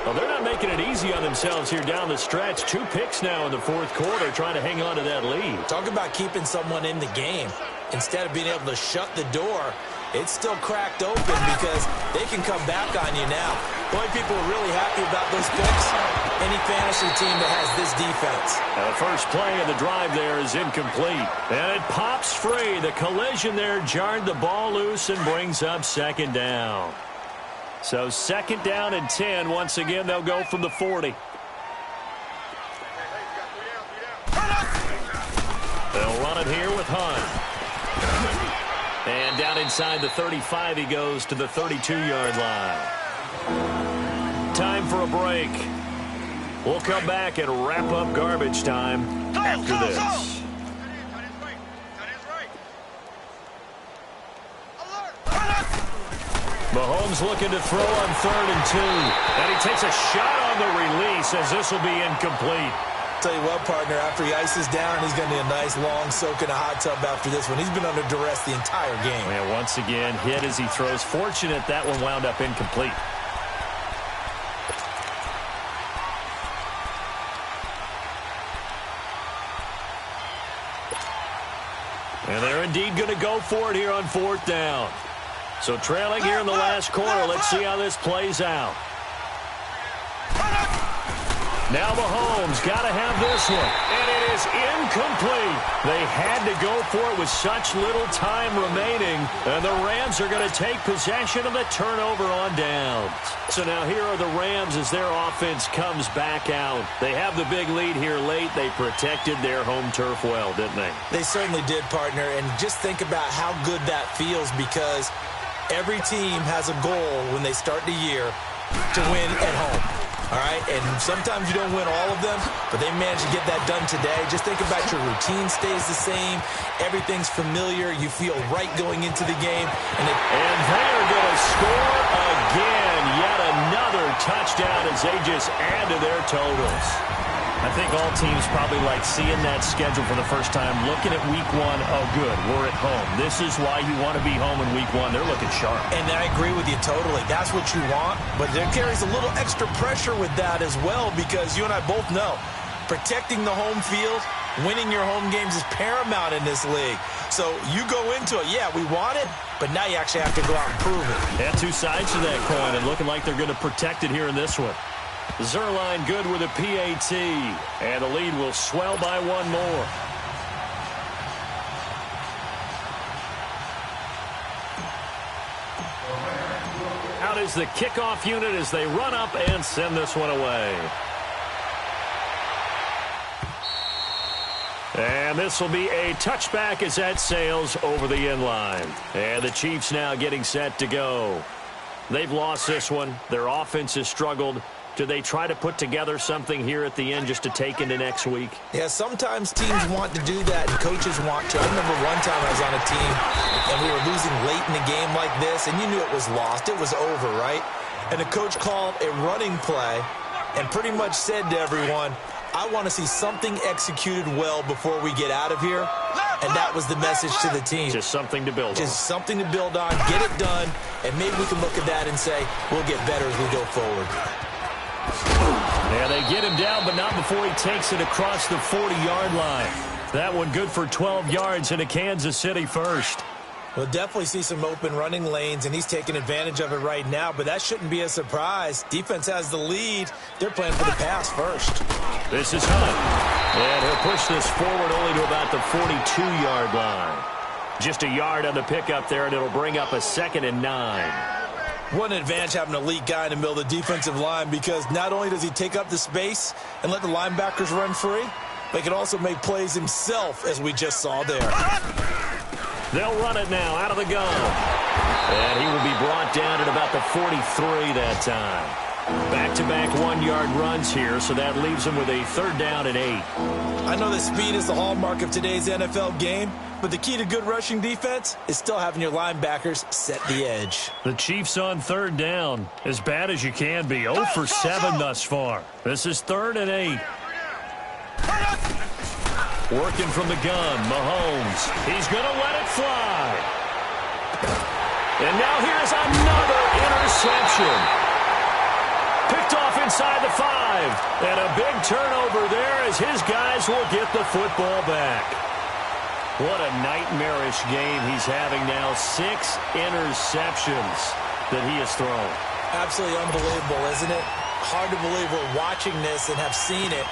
Well, they're not making it easy on themselves here down the stretch. 2 picks now in the 4th quarter, trying to hang on to that lead. Talk about keeping someone in the game. Instead of being able to shut the door, it's still cracked open because they can come back on you now. The only people are really happy about those picks, any fantasy team that has this defense. Now the first play of the drive there is incomplete. And it pops free. The collision there jarred the ball loose and brings up 2nd down. So 2nd down and 10. Once again, they'll go from the 40. They'll run it here with Hunt. And down inside the 35, he goes to the 32-yard line. Time for a break. We'll come back and wrap up garbage time after this. Mahomes looking to throw on 3rd and 2. And he takes a shot on the release as this will be incomplete. Tell you what, partner, after he ices down, he's going to need a nice long soak in a hot tub after this one. He's been under duress the entire game. Yeah, once again, hit as he throws. Fortunate that one wound up incomplete. And they're indeed going to go for it here on 4th down. So trailing here in the last quarter. Let's see how this plays out. Now Mahomes got to have this one. And it is incomplete. They had to go for it with such little time remaining. And the Rams are going to take possession of the turnover on downs. So now here are the Rams as their offense comes back out. They have the big lead here late. They protected their home turf well, didn't they? They certainly did, partner. And just think about how good that feels because every team has a goal when they start the year to win at home. All right, and sometimes you don't win all of them, but they managed to get that done today. Just think about your routine stays the same. Everything's familiar. You feel right going into the game. And they are going to score again. Yet another touchdown as they just add to their totals. I think all teams probably like seeing that schedule for the first time, looking at week 1. Oh, good, we're at home. This is why you want to be home in week 1. They're looking sharp. And I agree with you totally. That's what you want, but there carries a little extra pressure with that as well because you and I both know protecting the home field, winning your home games is paramount in this league. So you go into it, yeah, we want it, but now you actually have to go out and prove it. Yeah, 2 sides to that coin and looking like they're going to protect it here in this one. Zerline good with a PAT, and the lead will swell by 1 more. Out is the kickoff unit as they run up and send this one away. And this will be a touchback as that sails over the end line. And the Chiefs now getting set to go. They've lost this one. Their offense has struggled. Do they try to put together something here at the end just to take into next week? Yeah, sometimes teams want to do that and coaches want to. I remember one time I was on a team and we were losing late in the game like this and you knew it was lost. It was over, right? And the coach called a running play and pretty much said to everyone, I want to see something executed well before we get out of here. And that was the message to the team. Just something to build on. Just something to build on, get it done, and maybe we can look at that and say, we'll get better as we go forward. Yeah, they get him down, but not before he takes it across the 40-yard line. That one good for 12 yards into Kansas City first. We'll definitely see some open running lanes, and he's taking advantage of it right now, but that shouldn't be a surprise. Defense has the lead. They're playing for the pass first. This is Hunt. And he'll push this forward only to about the 42-yard line. Just a yard on the pickup there, and it'll bring up a 2nd and 9. What an advantage having an elite guy in the middle of the defensive line, because not only does he take up the space and let the linebackers run free, but he can also make plays himself, as we just saw there. They'll run it now out of the gun. And he will be brought down at about the 43 that time. Back-to-back 1-yard runs here, so that leaves him with a 3rd down and 8. I know that speed is the hallmark of today's NFL game, but the key to good rushing defense is still having your linebackers set the edge. The Chiefs on 3rd down, as bad as you can be. 0 for 7 thus far. This is 3rd and 8. Working from the gun, Mahomes. He's going to let it fly. And now here's another interception. Picked off inside the 5. And a big turnover there as his guys will get the football back. What a nightmarish game he's having now. 6 interceptions that he has thrown. Absolutely unbelievable, isn't it? Hard to believe we're watching this and have seen it.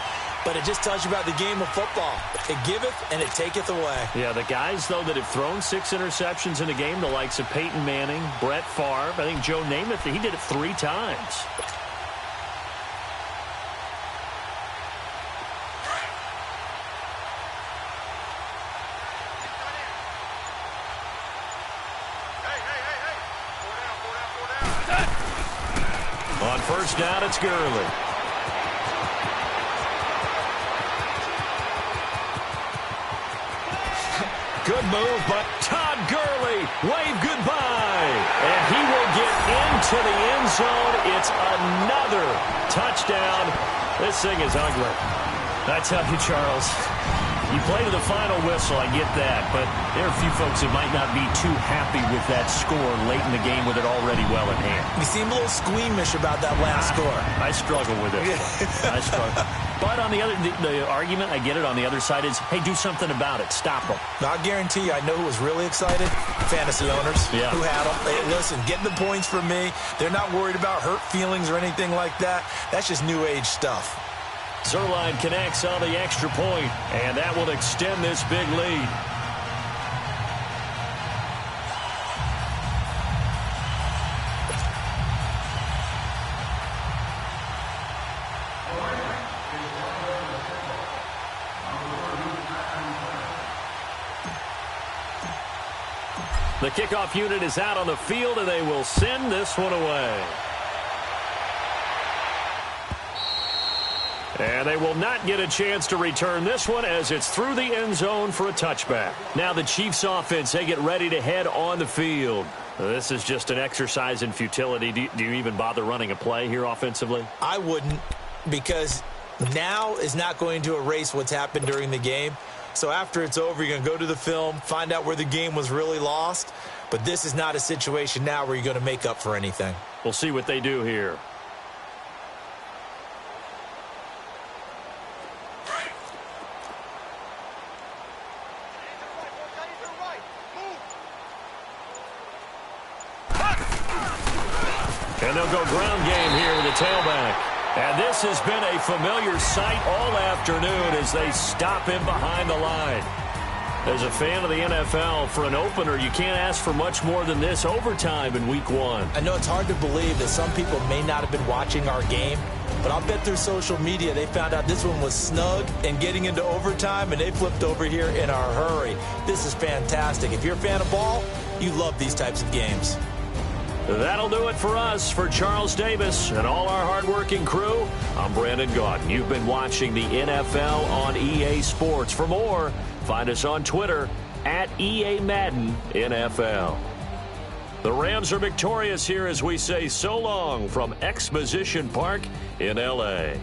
But it just tells you about the game of football. It giveth and it taketh away. Yeah, the guys, though, that have thrown 6 interceptions in a game, the likes of Peyton Manning, Brett Favre, I think Joe Namath, he did it 3 times. On 1st down, it's Gurley. Good move, but Todd Gurley, wave goodbye. And he will get into the end zone. It's another touchdown. This thing is ugly. I tell you, Charles, you play to the final whistle, I get that, but there are a few folks that might not be too happy with that score late in the game with it already well in hand. You seem a little squeamish about that last score. I struggle with it. I struggle. But on the other, the argument, I get it, on the other side is, hey, do something about it. Stop them. I guarantee you, I know who was really excited. Fantasy owners who had them. Hey, listen, getting the points from me. They're not worried about hurt feelings or anything like that. That's just new age stuff. Zerline connects on the extra point, and that will extend this big lead. The kickoff unit is out on the field, and they will send this one away. And they will not get a chance to return this one as it's through the end zone for a touchback. Now the Chiefs offense, they get ready to head on the field. This is just an exercise in futility. Do you even bother running a play here offensively? I wouldn't, because now is not going to erase what's happened during the game. So after it's over, you're going to go to the film, find out where the game was really lost. But this is not a situation now where you're going to make up for anything. We'll see what they do here. And they'll go ground game here with the tailback. And this has been a familiar sight all afternoon as they stop him behind the line. As a fan of the NFL, for an opener, you can't ask for much more than this overtime in Week 1. I know it's hard to believe that some people may not have been watching our game, but I'll bet through social media they found out this one was snug and getting into overtime, and they flipped over here in a hurry. This is fantastic. If you're a fan of ball, you love these types of games. That'll do it for us. For Charles Davis and all our hardworking crew, I'm Brandon Gaudin. You've been watching the NFL on EA Sports. For more, find us on Twitter at EA Madden NFL. The Rams are victorious here as we say so long from Exposition Park in L.A.